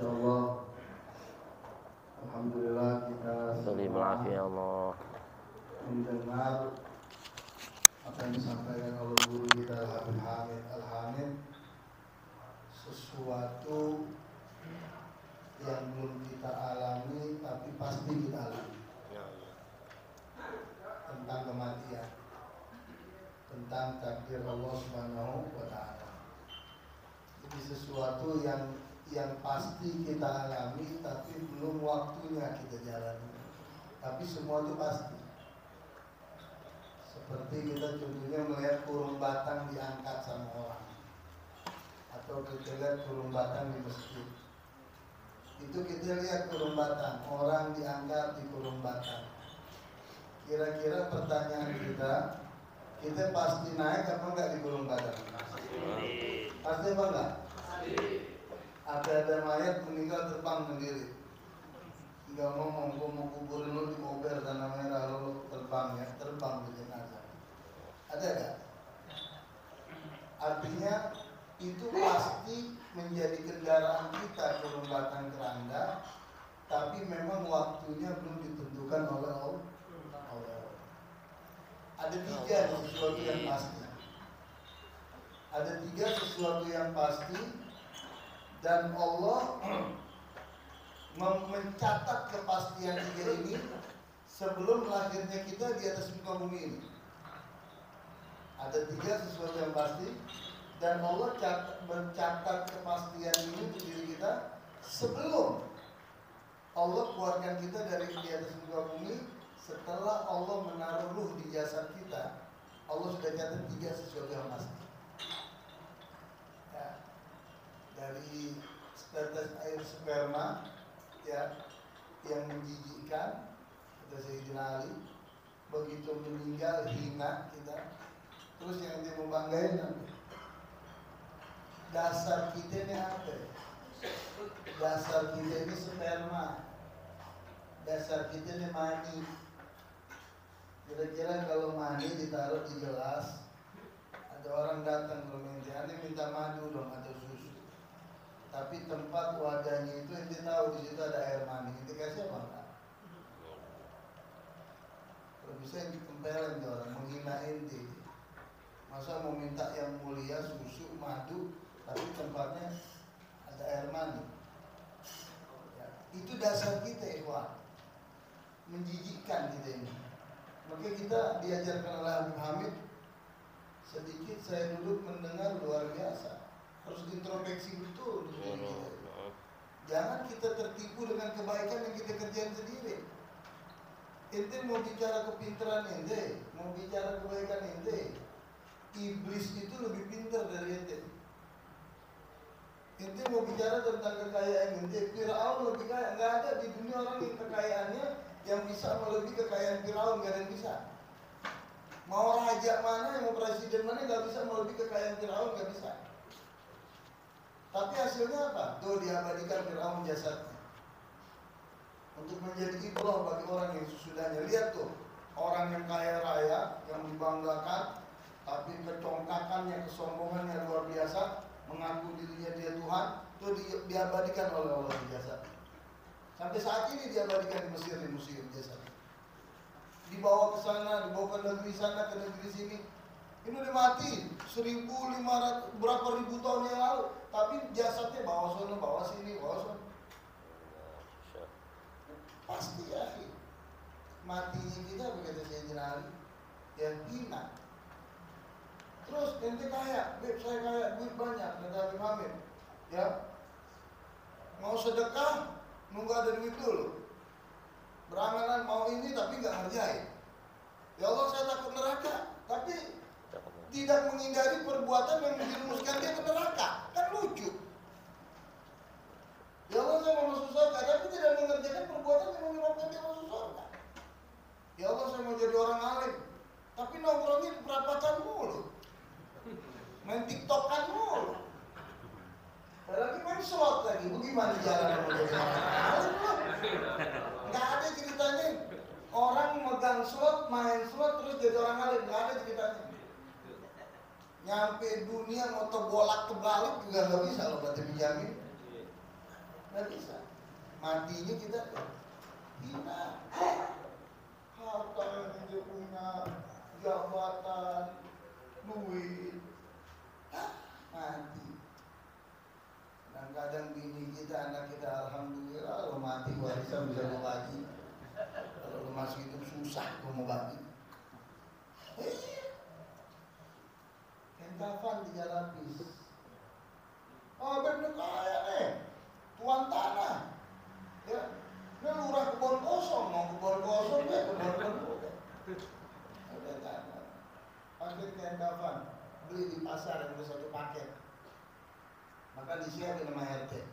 Insyaallah, alhamdulillah kita semua ya Allah. mendengar apa yang disampaikan oleh guru kita Habib Hamid Al-Hamid, sesuatu yang belum kita alami tapi pasti kita alami, tentang kematian, tentang takdir Allah Subhanahu wa Ta'ala. Jadi sesuatu yang pasti kita alami tapi belum waktunya kita jalani, tapi semua itu pasti. Seperti kita contohnya melihat kurung batang diangkat sama orang, atau kita lihat kurung batang di masjid. Itu kita lihat kurung batang, orang diangkat di kurung batang. Kira-kira pertanyaan kita pasti naik apa enggak di kurung batang? Pasti apa enggak? Ada mayat meninggal terbang sendiri. Enggak mau kuburin lu di mobil tanah merah, lu terbang di jenazah. Ada enggak? Artinya itu pasti menjadi kendaraan kita kurung batang keranda, tapi memang waktunya belum ditentukan oleh Allah. Ada tiga sesuatu yang pasti. Ada tiga sesuatu yang pasti, dan Allah mencatat kepastian tiga ini sebelum lahirnya kita di atas muka bumi ini. Ada tiga sesuatu yang pasti, dan Allah mencatat kepastian ini untuk diri kita sebelum Allah keluarkan kita dari di atas muka bumi. Setelah Allah menaruh ruh di jasad kita, Allah sudah catat tiga sesuatu yang pasti. Ya, dari tetes air sperma, ya, yang menjijikkan, kata Sayyidina Ali, begitu meninggal hina kita. Terus yang dia membanggakan, dasar kita ini apa? Dasar kita ini sperma, dasar kita ini mani. Kira-kira kalau mani ditaruh di gelas, ada orang datang ke rumah ente minta madu dong atau susu. Tapi tempat wadahnya itu ente tahu di situ ada air mani, ente kasih apa enggak? Kalau bisa ente tempelin ke orang, menghina ente. Masa mau minta yang mulia susu, madu, tapi tempatnya ada air mani. Ya, itu dasar kita, ikhwan. Menjijikkan kita ini. Makanya kita diajarkan oleh Habib Hamid. Sedikit saya duduk mendengar luar biasa. Harus introspeksi betul diri kita. Jangan kita tertipu dengan kebaikan yang kita kerjain sendiri. Ente mau bicara kepintaran ente, mau bicara kebaikan ente, iblis itu lebih pintar dari ente. Ente mau bicara tentang kekayaan ente, Firaun lebih kaya. Nggak ada di dunia orang yang kekayaannya yang bisa melebihi kekayaan Firaun, nggak ada yang bisa. Mau raja mana, mau presiden mana, nggak bisa melebihi kekayaan Firaun, nggak bisa. Tapi hasilnya apa? Tuh diabadikan Firaun jasadnya untuk menjadi ibrah bagi orang yang sesudahnya. Lihat tuh, orang yang kaya raya, yang dibanggakan, tapi kecongkakannya, kesombongannya luar biasa, mengaku dirinya dia Tuhan, tuh diabadikan oleh Allah di jasadnya. Sampai saat ini diabadikan di Mesir, di museum jasadnya. Dibawa ke sana, dibawa ke negeri sana, ke negeri sini. Ini udah mati 1.500 berapa ribu tahun yang lalu, tapi jasadnya bawa sana, bawa sini, bawa sana. Pasti ya, matinya kita begitu Sayyidina Ali, yang hina. Terus ente kaya, beb saya kaya, duit banyak, kata Habib Hamid. Ya, mau sedekah, nunggu ada duit dulu. Berangan mau ini tapi nggak ngerjain. Ya Allah, saya takut neraka, tapi tidak menghindari perbuatan yang menjerumuskan dia ke neraka. Kan lucu. Ya Allah, saya mau masuk surga, tapi tidak mengerjakan perbuatan yang menyebabkan dia masuk surga. Ya Allah, saya mau jadi orang alim, tapi nongkrongnya perapatan mulu, main tiktokan mulu, lagi main slot lagi. Bagaimana jalan mau jadi orang alim? Nggak ada ceritanya. Orang megang slot, main slot, terus jadi orang alim. Nggak ada ceritanya. Nyampe dunia mau terbolak terbalik juga nggak bisa loh, berarti dijamin. Nggak bisa. Matinya kita hina. Harta yang dia punya, jabatan, duit, mati. Kadang-kadang bini kita, anak kita, alhamdulillah, kalau mati warisan bisa mau bagi. Kalau lu masih hidup susah lu mau bagi. Kain kafan 3 lapis. Oh bener kaya nih, tuan tanah. Ya, ini lurah kebun kosong, mau kebun kosong ya kebun udah tanah. Pakai kain kafan, beli di pasar yang udah 1 paket. Maka disiapin nama RT.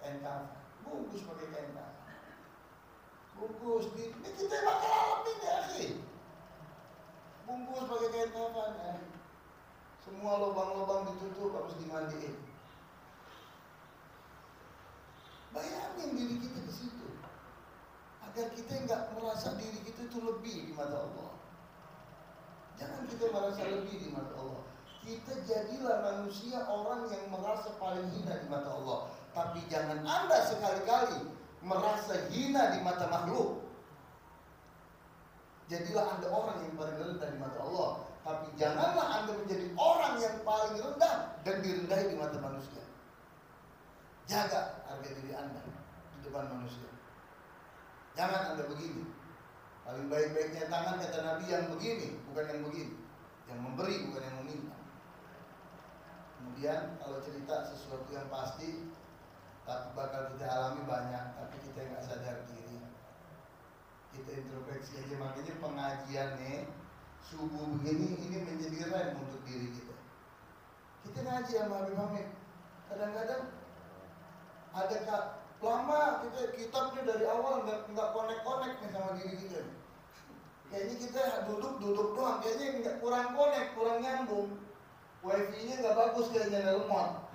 Kain kafan, bungkus pakai kain kafan. Bungkus ini kita bakal alamin ya sih. Bungkus pakai kain kafan ya. Semua lubang-lubang ditutup harus dimandiin. Bayangin diri kita di situ, agar kita nggak merasa diri kita itu lebih di mata Allah. Jangan kita merasa lebih di mata Allah. Kita jadilah manusia orang yang merasa paling hina di mata Allah. Tapi jangan Anda sekali-kali merasa hina di mata makhluk. Jadilah Anda orang yang paling rendah di mata Allah. Tapi janganlah Anda menjadi orang yang paling rendah dan direndahi di mata manusia. Jaga harga diri Anda di depan manusia. Jangan Anda begini. Paling baik-baiknya tangan kata Nabi yang begini, bukan yang begini. Yang memberi bukan yang meminta. Kemudian kalau cerita sesuatu yang pasti, tapi bakal kita alami banyak, tapi kita nggak sadar diri. Kita introspeksi aja, makanya pengajian nih subuh begini ini menjadi rem untuk diri kita. Kita ngaji sama Habib Hamid. Kadang-kadang ada lama kita kitabnya dari awal nggak konek nih sama diri kita. Kayaknya kita duduk doang, kayaknya nggak kurang konek, kurang nyambung. Wifi-nya nggak bagus kayaknya lemot.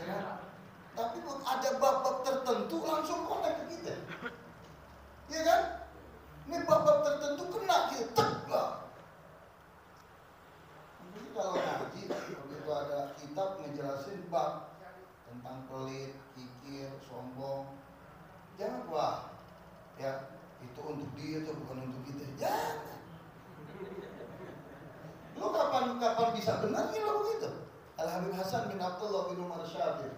Ya. Tapi ada bab-bab tertentu langsung konek ke kita. Iya kan? Ini bab-bab tertentu kena kita tek lah. Jadi kalau ngaji begitu ada kitab ngejelasin bab tentang pelit, kikir, sombong, jangan wah ya itu untuk dia itu bukan untuk kita. Jangan. Lo kapan bisa benarnya lo begitu? Al Habib Hasan bin Abdullah bin Umar Syafir,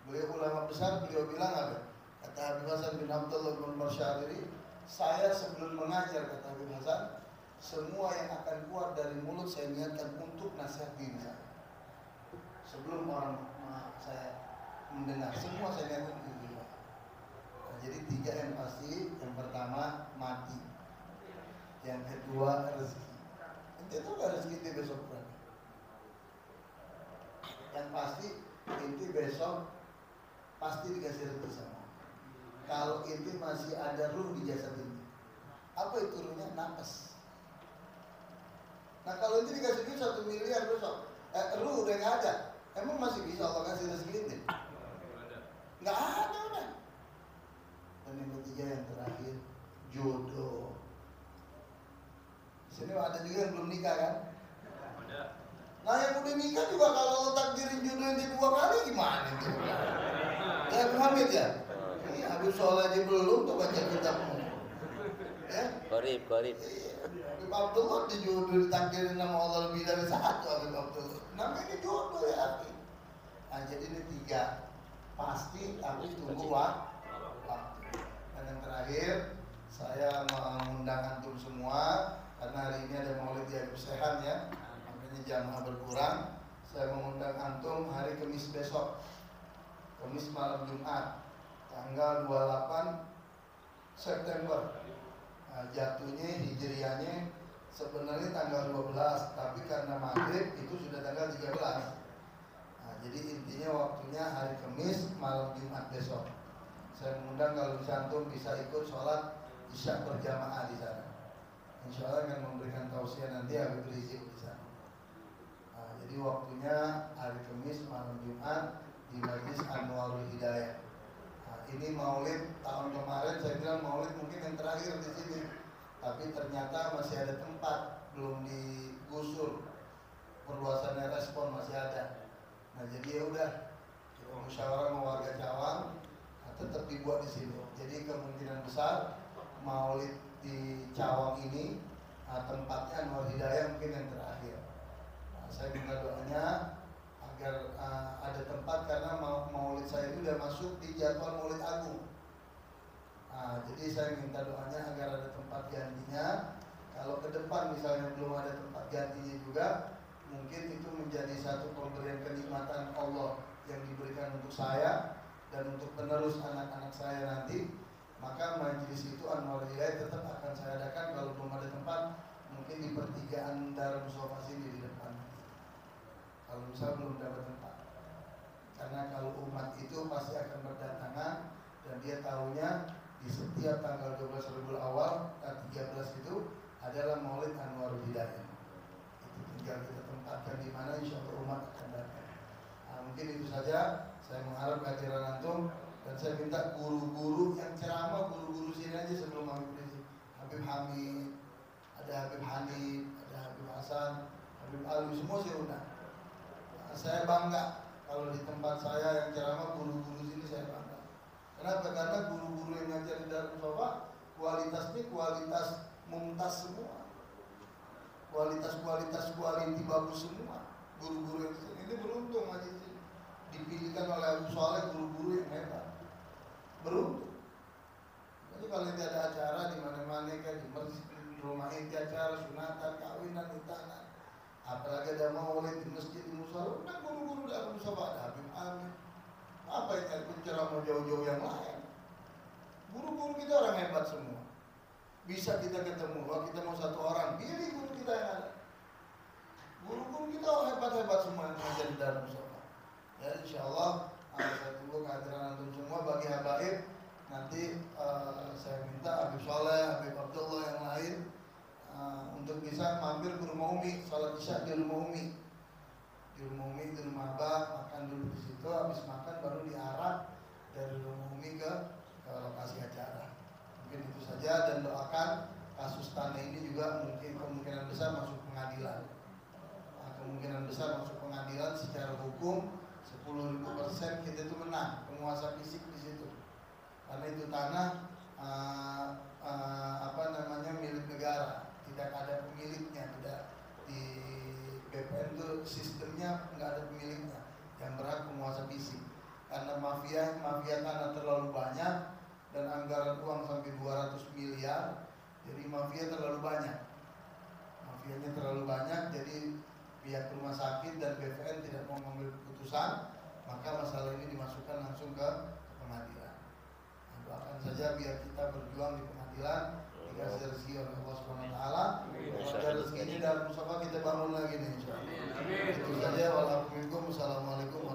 beliau ulama besar, beliau bilang apa? Kata Habib Hasan bin Abdullah bin Umar Syafir, saya sebelum mengajar, kata Habib Hasan, semua yang akan keluar dari mulut saya niatkan untuk nasihat diri saya. Sebelum orang saya mendengar, semua saya niatkan untuk diri saya. Nah, jadi 3 yang pasti. Yang pertama mati, yang kedua rezeki. Itu gak rezeki itu besok berapa? Yang pasti inti besok pasti dikasih rezeki sama. Kalau inti masih ada ruh di jasad inti, apa itu ruhnya? Nafas. Nah kalau inti dikasih duit 1 miliar besok, ruh udah nggak ada, emang masih bisa Allah kasih rezeki inti? Nggak ada udah. Dan yang ketiga yang terakhir, jodoh. Di sini ada juga yang belum nikah kan? Ada. Nah yang udah nikah juga kalau lo takdirin jodoh yang 2 kali gimana tuh? Ya Muhammad ya? Ini habis sholat aja belum tuh baca kitabmu. Ya? Korib. Habib Abdullah dijodoh ditakdirin sama Allah lebih dari 1 Habib Abdullah. Namanya jodoh ya Habib. Nah jadi ini 3 pasti tapi tunggu waktu. Dan yang terakhir saya mengundang antum semua. Karena hari ini ada maulid di Habib Sehan ya, makanya jamaah berkurang. Saya mengundang antum hari Kamis besok, Kamis malam Jumat, tanggal 28 September. Nah, jatuhnya hijriahnya sebenarnya tanggal 12, tapi karena maghrib itu sudah tanggal 13. Nah, jadi intinya waktunya hari Kamis malam Jumat besok. Saya mengundang kalau bisa antum bisa ikut sholat isya berjamaah di sana. Insya Allah akan memberikan tausiah nanti Habib Rizik di sana. Nah, jadi waktunya hari Kamis malam Jumat di Majlis Anwarul Hidayah. Nah, ini maulid tahun kemarin saya bilang maulid mungkin yang terakhir di sini, tapi ternyata masih ada tempat belum digusur, perluasannya respon masih ada. Nah jadi ya udah kita musyawarah sama warga Cawang. tetap dibuat di sini. Jadi kemungkinan besar maulid di Cawang ini tempatnya Anwar Hidayah mungkin yang terakhir. Nah, saya minta doanya agar ada tempat karena maulid saya itu sudah masuk di jadwal maulid agung. Nah, jadi saya minta doanya agar ada tempat gantinya. Kalau ke depan misalnya belum ada tempat gantinya juga, mungkin itu menjadi satu pemberian kenikmatan Allah yang diberikan untuk saya dan untuk penerus anak-anak saya nanti. Maka majelis itu Anwar Hidayah tetap akan saya adakan kalau belum ada tempat, mungkin di pertigaan Darul Mustafa sini di depan. Kalau misalnya belum dapat tempat, karena kalau umat itu pasti akan berdatangan dan dia tahunya di setiap tanggal 12 Rabiul Awal dan 13 itu adalah Maulid Anwar Hidayah. Itu tinggal kita tempatkan di mana, insya Allah umat akan datang. Nah, mungkin itu saja. Saya mengharap kehadiran antum dan saya minta guru-guru yang ceramah, guru-guru sini aja sebelum Habib Hamid, ada Habib Hanif, ada Habib Hasan, Habib Alwi, semua saya undang. Nah, saya bangga kalau di tempat saya yang ceramah guru-guru sini saya bangga. Kenapa? Karena guru-guru yang ngajar di Darul Mustafa kualitasnya kualitas mumtaz semua, kualitas bagus semua. Guru-guru yang ini beruntung aja sih dipilihkan oleh Abu Saleh guru-guru yang hebat. Beruntung. Jadi kalau tidak ada acara di mana-mana kan di masjid, di rumah inti acara sunatan, kawinan, nikahan, apalagi ada maulid di masjid di musola, kan guru-guru dari Abu Saleh ada Habib Amin. Apa yang cari penceramah jauh-jauh yang lain? Guru-guru kita orang hebat semua. Bisa kita ketemu, kalau kita mau satu orang, pilih guru kita yang ada. Guru-guru kita hebat-hebat semua yang mengajar di Darul Mustafa. Ya insyaallah saya tunggu kehadiran antum semua. Bagi habaib nanti saya minta Habib Saleh, Habib Abdullah yang lain untuk bisa mampir ke rumah Umi, salat isya di rumah Umi. Di rumah Umi, di rumah Abah, makan dulu di situ, habis makan baru diarah dari rumah Umi ke lokasi acara. Mungkin itu saja dan doakan kasus tanah ini juga mungkin kemungkinan besar masuk pengadilan. Kemungkinan besar masuk pengadilan secara hukum 10.000% kita itu menang, penguasa fisik di situ. Karena itu tanah milik negara, tidak ada pemiliknya, tidak di BPN itu sistemnya nggak ada pemiliknya, yang berhak penguasa fisik. Karena mafia tanah terlalu banyak dan anggaran uang sampai 200 miliar, jadi mafia terlalu banyak. Mafianya terlalu banyak, jadi pihak rumah sakit dan BPN tidak mau mengambil keputusan, maka masalah ini dimasukkan langsung ke pengadilan. Nah, doakan saja biar kita berjuang di pengadilan, dikasih rezeki oleh Allah Subhanahu Wa Taala. Kalau rezeki ini Darul Mustafa kita bangun lagi nih, insyaallah. Itu saja. Wassalamualaikum warahmatullahi wabarakatuh.